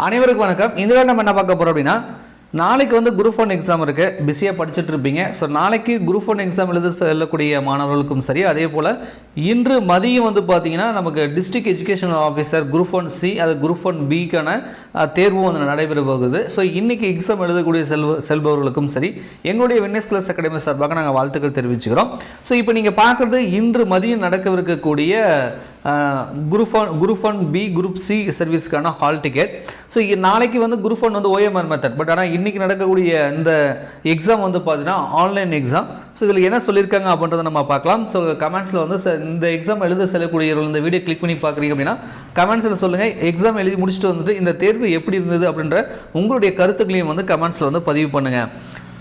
அனைவருக்கும் வணக்கம். இந்த நம்ம என்ன பார்க்க போறோம் அப்படின்னா, நாளைக்கு வந்து குரூப் 1 எக்ஸாம் இருக்கு. பிஸியாக படிச்சுட்டு இருப்பீங்க. ஸோ நாளைக்கு குரூப் 1 எக்ஸாம் எழுத செல்லக்கூடிய மாணவர்களுக்கும் சரி, அதே போல் இன்று மதியம் வந்து பார்த்தீங்கன்னா நமக்கு district education officer group 1C அது குரூப் 1Bக்கான தேர்வும் வந்து நடைபெற போகுது. ஸோ இன்றைக்கி எக்ஸாம் எழுதக்கூடிய செல்பவர்களுக்கும் சரி, எங்களுடைய வின்னஸ் கிளாஸ் அகாடமி சார்பாக நாங்கள் வாழ்த்துக்கள் தெரிவிச்சுக்கிறோம். ஸோ இப்போ நீங்கள் பார்க்குறது இன்று மதியம் நடக்கவிருக்கக்கூடிய குரூப் 1B குரூப் C சர்வீஸ்க்கான ஹால் டிக்கெட். ஸோ நாளைக்கு வந்து குரூப் 1 வந்து OMR மெத்தட், பட் ஆனால் இன்றைக்கி நடக்கக்கூடிய இந்த எக்ஸாம் வந்து பார்த்தீங்கன்னா ஆன்லைன் எக்ஸாம். ஸோ இதில் என்ன சொல்லியிருக்காங்க அப்படின்றத நம்ம பார்க்கலாம். ஸோ கமெண்ட்ஸில் வந்து இந்த எக்ஸாம் எழுத செல்லக்கூடியவர்கள் இந்த வீடியோ கிளிக் பண்ணி பார்க்குறீங்க அப்படின்னா கமெண்ட்ஸில் சொல்லுங்கள். எக்ஸாம் எழுதி முடிச்சுட்டு வந்துட்டு இந்த தேர்வு எப்படி இருந்தது அப்படின்ற உங்களுடைய கருத்துக்களையும் வந்து கமெண்ட்ஸில் வந்து பதிவு பண்ணுங்கள்.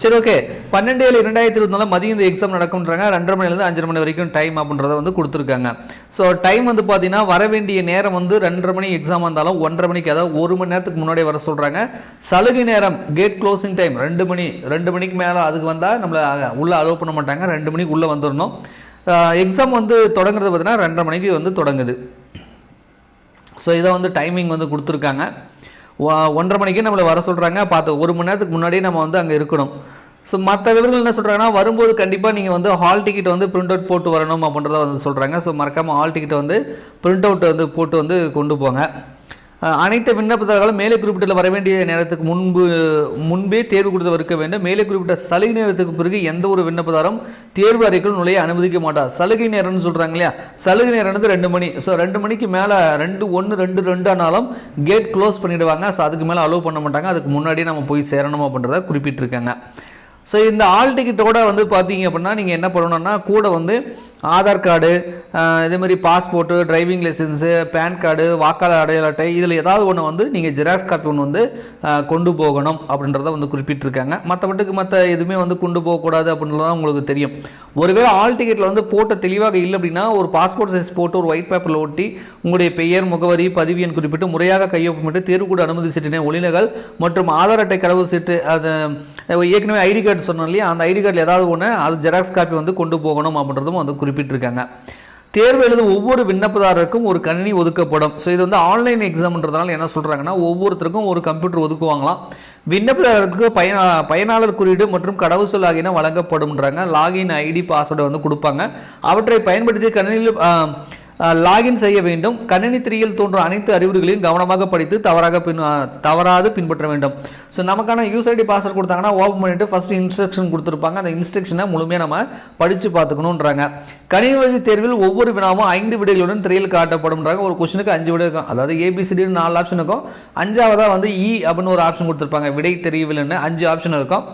சரி, ஓகே. 12/7/2024 மதியம் இந்த எக்ஸாம் நடக்கும்ன்றாங்க. 2:30 மணிலேருந்து 5:30 மணி வரைக்கும் டைம் அப்படின்றத வந்து கொடுத்துருக்காங்க. ஸோ டைம் வந்து பார்த்தீங்கன்னா வர வேண்டிய நேரம் வந்து 2:30 மணி எக்ஸாம் வந்தாலும் 1:30 மணிக்கு, அதாவது 1 மணி நேரத்துக்கு முன்னாடி வர சொல்கிறாங்க. சலுகை நேரம் கேட் க்ளோசிங் டைம் 2 மணிக்கு மேலே அதுக்கு வந்தால் நம்மளை உள்ளே அலோவ் பண்ண மாட்டாங்க. 2 மணிக்கு உள்ளே வந்துடணும். எக்ஸாம் வந்து தொடங்குறது பார்த்தீங்கன்னா 2:30 மணிக்கு வந்து தொடங்குது. ஸோ இதை வந்து டைமிங் வந்து கொடுத்துருக்காங்க. 1:30 மணிக்கு நம்மளை வர சொல்கிறாங்க. பார்த்து 1 மணி நேரத்துக்கு முன்னாடியே நம்ம வந்து அங்கே இருக்கணும். ஸோ மற்ற விவரங்கள் என்ன சொல்கிறாங்கன்னா, வரும்போது கண்டிப்பாக நீங்கள் வந்து ஹால் டிக்கெட் வந்து பிரிண்ட் அவுட் போட்டு வரணும் அப்படின்றத வந்து சொல்கிறாங்க. ஸோ மறக்காமல் ஹால் டிக்கெட்டை வந்து பிரிண்ட் அவுட் வந்து போட்டு வந்து கொண்டு போங்க. அனைத்து விண்ணப்பதாரர்களும் மேலே குறிப்பிட்ட வர வேண்டிய நேரத்துக்கு முன்பே தேர்வு கொடுத்து இருக்க வேண்டும். மேலே குறிப்பிட்ட சலுகை நேரத்துக்கு பிறகு எந்த ஒரு விண்ணப்பதாரம் தேர்வு அறைக்குள் நுழைய அனுமதிக்க மாட்டார். சலுகை நேரம்னு சொல்கிறாங்க இல்லையா, சலுகை நேரம் வந்து 2 மணி. ஸோ 2 மணிக்கு மேலே 2:1 ஆனாலும் கேட் க்ளோஸ் பண்ணிவிடுவாங்க. ஸோ அதுக்கு மேலே அலோவ் பண்ண மாட்டாங்க. அதுக்கு முன்னாடியே நம்ம போய் சேரணும் அப்படின்றத குறிப்பிட்டிருக்காங்க. ஸோ இந்த ஆல் டிக்கெட்டோட வந்து பார்த்தீங்க அப்படின்னா நீங்கள் என்ன பண்ணணும்னா, கூட வந்து ஆதார் கார்டு, இதேமாதிரி passport, driving licence, PAN card, வாக்காளர் அடையாள அட்டை, இதில் ஏதாவது ஒன்று வந்து நீங்கள் ஜெராக்ஸ் காப்பி ஒன்று வந்து கொண்டு போகணும் அப்படின்றத வந்து குறிப்பிட்டிருக்காங்க. மற்ற எதுவுமே வந்து கொண்டு போகக்கூடாது அப்படின்றதான் உங்களுக்கு தெரியும். ஒருவேளை ஆல் டிக்கெட்டில் வந்து போட்ட தெளிவாக இல்லை அப்படின்னா ஒரு பாஸ்போர்ட் சைஸ் போட்டு ஒரு ஒயிட் பேப்பரில் ஒட்டி உங்களுடைய பெயர், முகவரி, பதிவு எண் குறிப்பிட்டு முறையாக கையொப்பமிட்டு தேர்வுக்கூட அனுமதி சீட்டினை ஒளிநகல் மற்றும் ஆதார் அட்டை கடவு சீட்டு, அது ஏற்கனவே ஐடி கார்டு சொன்னோம் இல்லையா, அந்த ஐடி கார்டில் ஏதாவது ஒன்று அது ஜெராக்ஸ் காப்பி வந்து கொண்டு போகணும் அப்படின்றதும் வந்து குறிப்பிட்டிருக்காங்க. தேர்வு எழுதும் ஒவ்வொரு விண்ணப்பதாரருக்கும் ஒரு கணினி ஒதுக்கப்படும். ஸோ இது வந்து ஆன்லைன் எக்ஸாம்ன்றதுனால என்ன சொல்கிறாங்கன்னா, ஒவ்வொருத்தருக்கும் ஒரு கம்ப்யூட்டர் ஒதுக்குவாங்களாம். விண்ணப்பதாரருக்கு பயனாளர் குறியீடு மற்றும் கடவுச்சொல் ஆகியன வழங்கப்படும்ன்றாங்க. லாகின் ஐடி பாஸ்வேர்டை வந்து கொடுப்பாங்க. அவற்றை பயன்படுத்தி கணினியில் லாகின் செய்ய வேண்டும். கணினி திரையில் தோன்றும் அனைத்து அறிவுரைகளையும் கவனமாக படித்து தவறாது பின்பற்ற வேண்டும். ஸோ நமக்கான யூஸ் ஐடி பாஸ்வேர்ட் கொடுத்தாங்கன்னா ஓப்பன் பண்ணிட்டு ஃபர்ஸ்ட் இன்ஸ்ட்ரக்ஷன் கொடுத்துருப்பாங்க. அந்த இன்ஸ்ட்ரக்ஷனை முழுமையாக நம்ம படித்து பார்த்துக்கணுன்றாங்க. கணினி தேர்வில் ஒவ்வொரு வினாவும் 5 விடைகளுடன் திரையில் காட்டப்படும்ன்றாங்க. ஒரு கொஸ்டினுக்கு 5 விடை இருக்கும். அதாவது ABCD 4 ஆப்ஷன் இருக்கும். 5ஆவதாக வந்து E அப்படின்னு ஒரு ஆப்ஷன் கொடுத்துருப்பாங்க. விடை தெரியவில்லைன்னு 5 ஆப்ஷன் இருக்கும்.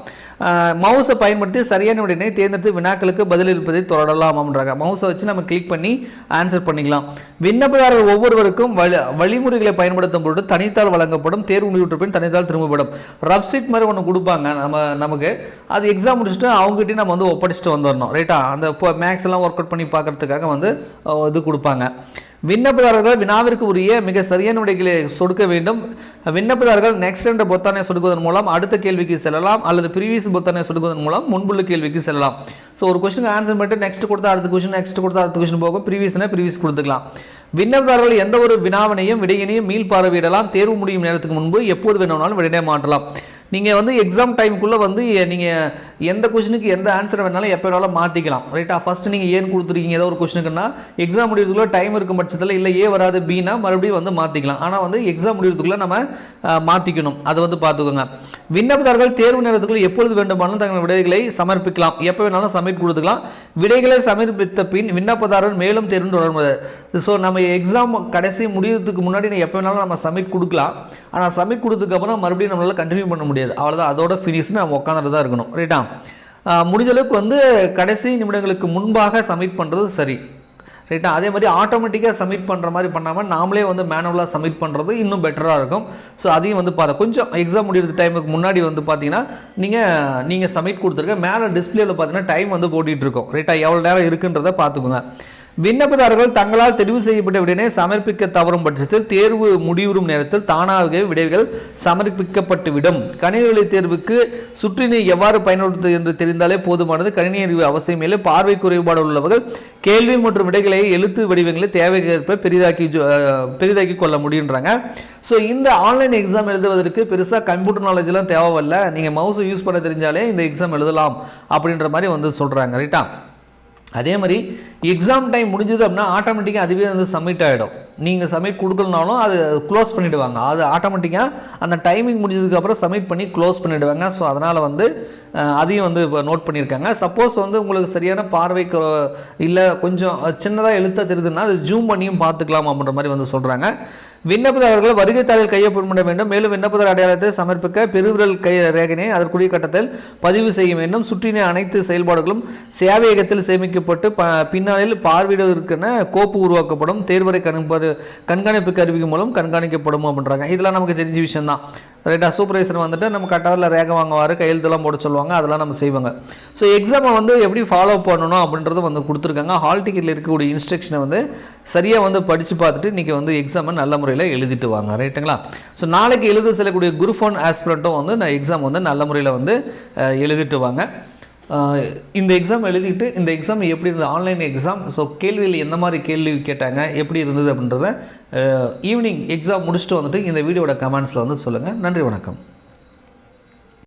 மவுஸை பயன்படுத்தி சரியான விடையினை தேர்ந்தெடுத்து வினாக்களுக்கு பதிலளிப்பதை தொடரலாம் அப்படின்றாங்க. மவுஸை வச்சு நம்ம கிளிக் பண்ணி ஆன்சர் பண்ணிக்கலாம். விண்ணப்பதாரர்கள் ஒவ்வொருவருக்கும் வழிமுறைகளை பயன்படுத்தும் பொழுது தனித்தாள் வழங்கப்படும். தேர்வு முடிவுற்ற பின் தனித்தாள் திரும்பப்படும். ரஃப் ஷீட் மாதிரி ஒன்று கொடுப்பாங்க நமக்கு. அது எக்ஸாம் முடிச்சுட்டு அவங்ககிட்ட நம்ம வந்து ஒப்படைச்சிட்டு வந்துடணும். ரைட்டா, அந்த மேக்ஸ் எல்லாம் ஒர்க் அவுட் பண்ணி பார்க்கறதுக்காக வந்து இது கொடுப்பாங்க. விண்ணப்பதாரர்கள் வினாவிற்கு உரிய மிக சரியான விடைகளை சொடுக்க வேண்டும். விண்ணப்பதாரர்கள் நெக்ஸ்ட் என்ற பொத்தானை சொடுக்குவதன் மூலம் அடுத்த கேள்விக்கு செல்லலாம், அல்லது ப்ரீவியஸ் பொத்தானை சொடுக்குவதன் மூலம் முன்புள்ள கேள்விக்கு செல்லலாம். ஸோ ஒரு கொஸ்டின் ஆன்சர் பண்ணிட்டு நெக்ஸ்ட் கொடுத்தா அடுத்த கொஸ்டின், நெக்ஸ்ட் கொடுத்தா அடுத்த கொஸ்டின் போகும். ப்ரீவியஸ் கொடுத்துக்கலாம். விண்ணப்பதாரர்கள் எந்த ஒரு வினாவினையும் விடையினையும் மீள் பார்வையிடலாம். தேர்வு முடியும் நேரத்துக்கு முன்பு எப்போது வேணும்னாலும் விடையை மாற்றலாம். நீங்கள் வந்து எக்ஸாம் டைமுக்குள்ளே வந்து நீங்கள் எந்த கொஸ்டினுக்கு எந்த ஆன்சரை வேணாலும் எப்போ வேணாலும் மாற்றிக்கலாம். ரைட்டா, ஃபஸ்ட்டு நீங்கள் ஏன்னு கொடுத்துருக்கீங்க ஏதோ ஒரு கொஸ்டினுக்குன்னா எக்ஸாம் முடிகிறதுக்குள்ளே டைம் இருக்கும் பட்சத்தில் இல்லை ஏ வராது பின்னா மறுபடியும் வந்து மாற்றிக்கலாம். ஆனால் வந்து எக்ஸாம் முடிகிறதுக்குள்ளே நம்ம மாற்றிக்கணும். அதை வந்து பார்த்துக்கோங்க. விண்ணப்பதாரர்கள் தேர்வு நேரத்துக்குள்ளே எப்பொழுது வேண்டுமானாலும் தங்கள் விடைகளை சமர்ப்பிக்கலாம். எப்போ வேணாலும் சப்மிட் கொடுத்துக்கலாம். விடைகளை சமர்ப்பித்த பின் விண்ணப்பதாரர் மேலும் தேர்வு தொடர்பு. ஸோ நம்ம எக்ஸாம் கடைசி முடிகிறதுக்கு முன்னாடி எப்போ வேணாலும் நம்ம சப்மிட் கொடுக்கலாம். ஆனால் சப்மிட் கொடுத்ததுக்கப்புறம் மறுபடியும் நம்மளால் கண்டினியூ பண்ண முடியாது. அவ்வளோதான், அதோட ஃபினிஷ்னு நம்ம உட்காந்துட்டு தான் இருக்கணும். ரைட்டா, முடிஞ்ச அளவுக்கு வந்து கடைசி நிமிடங்களுக்கு முன்பாக சப்மிட் பண்ணுறது சரி. ரைட்டா, அதே மாதிரி ஆட்டோமேட்டிக்காக சப்மிட் பண்ணுற மாதிரி பண்ணாமல் நாமளே வந்து மேனுவலாக சப்மிட் பண்ணுறது இன்னும் பெட்டராக இருக்கும். ஸோ அதையும் வந்து கொஞ்சம் எக்ஸாம் முடிகிற டைமுக்கு முன்னாடி வந்து பார்த்தீங்கன்னா நீங்கள் சப்மிட் கொடுத்துருக்க மேலே டிஸ்பிளேவில் பார்த்தீங்கன்னா டைம் வந்து போட்டிகிட்டு இருக்கும். ரைட்டா, எவ்வளோ நேரம் இருக்குன்றதை பார்த்துக்கோங்க. விண்ணப்பதாரர்கள் தங்களால் தெரிவு செய்யப்பட்ட விடையினை சமர்ப்பிக்க தவறும் பட்சத்தில் தேர்வு முடிவுறும் நேரத்தில் தானாகவே விடைகள் சமர்ப்பிக்கப்பட்டுவிடும். கணினி வழி தேர்வுக்கு சுற்றினை எவ்வாறு பயன்படுத்துவது என்று தெரிந்தாலே போதுமானது. கணினி அறிவு அவசியமில்லை. பார்வை குறைபாடு உள்ளவர்கள் கேள்வி மற்றும் விடைகளை எழுத்து வடிவங்களை தேவைக்கேற்ப பெரிதாக்கி கொள்ள முடியுன்றாங்க. ஸோ இந்த ஆன்லைன் எக்ஸாம் எழுதுவதற்கு பெருசாக கம்ப்யூட்டர் நாலேஜ்லாம் தேவையில்லை. நீங்கள் மவுஸை யூஸ் பண்ண தெரிஞ்சாலே இந்த எக்ஸாம் எழுதலாம் அப்படின்ற மாதிரி வந்து சொல்கிறாங்க. ரைட்டா? அதே மாதிரி எக்ஸாம் டைம் முடிஞ்சது அப்படின்னா ஆட்டோமேட்டிக்காக அதுவே வந்து சப்மிட் ஆகிடும். நீங்கள் சப்மிட் கொடுக்கலனாலும் அது க்ளோஸ் பண்ணிவிடுவாங்க. அது ஆட்டோமேட்டிக்காக அந்த டைமிங் முடிஞ்சதுக்கப்புறம் சப்மிட் பண்ணி க்ளோஸ் பண்ணிவிடுவாங்க. ஸோ அதனால் வந்து அதையும் வந்து இப்போ நோட் பண்ணியிருக்காங்க. சப்போஸ் வந்து உங்களுக்கு சரியான பார்வைக்கு இல்லை கொஞ்சம் சின்னதாக எழுத்த தெரியுதுன்னா அது ஜூம் பண்ணியும் பார்த்துக்கலாம் அப்படின்ற மாதிரி வந்து சொல்கிறாங்க. விண்ணப்பதாரர்கள் வருகைத்தாளில் கையொப்பமிட வேண்டும். மேலும் விண்ணப்பதாரர் அடையாளத்தை சமர்ப்பிக்க பெருவிரல் கை ரேகனை அதற்குரிய கட்டத்தில் பதிவு செய்ய வேண்டும். சுற்றின அனைத்து செயல்பாடுகளும் சேவையகத்தில் சேமிக்கப்பட்டு பின்னாளில் பார்வையிடுவதற்கென கோப்பு உருவாக்கப்படும். தேர்வரை கண்காணிப்பு கருவி மூலம் கண்காணிக்கப்படும் அப்படின்றாங்க. இதெல்லாம் நமக்கு தெரிஞ்ச விஷயம் தான். ரைட்டா? சூப்பர்வைசர் வந்துட்டு நம்ம கட்டவரில் ரேகை வாங்குவார், கையெழுத்தெல்லாம் போட சொல்லுவாங்க, அதெல்லாம் நம்ம செய்வாங்க. ஸோ எக்ஸாமை வந்து எப்படி ஃபாலோ பண்ணணும் அப்படின்றத வந்து கொடுத்துருக்காங்க. ஹால் டிக்கெட்டில் இருக்கக்கூடிய இன்ஸ்ட்ரக்ஷனை வந்து சரியாக வந்து படித்து பார்த்துட்டு இன்றைக்கி வந்து எக்ஸாமை நல்ல முறையில் எழுதிட்டு வாங்க. ரைட்டுங்களா? ஸோ நாளைக்கு எழுத செல்லக்கூடிய குரூப் 1 ஆஸ்பிரண்ட்டும் வந்து நான் எக்ஸாம் வந்து நல்ல முறையில் வந்து எழுதிட்டு வாங்க. இந்த எக்ஸாம் எழுதிட்டு இந்த எக்ஸாம் எப்படி இருந்தது, ஆன்லைன் எக்ஸாம், ஸோ கேள்வியில் எந்த மாதிரி கேள்வி கேட்டாங்க, எப்படி இருந்தது அப்படின்றத ஈவினிங் எக்ஸாம் முடிச்சுட்டு வந்துட்டு இந்த வீடியோட கமெண்ட்ஸில் வந்து சொல்லுங்கள். நன்றி, வணக்கம்.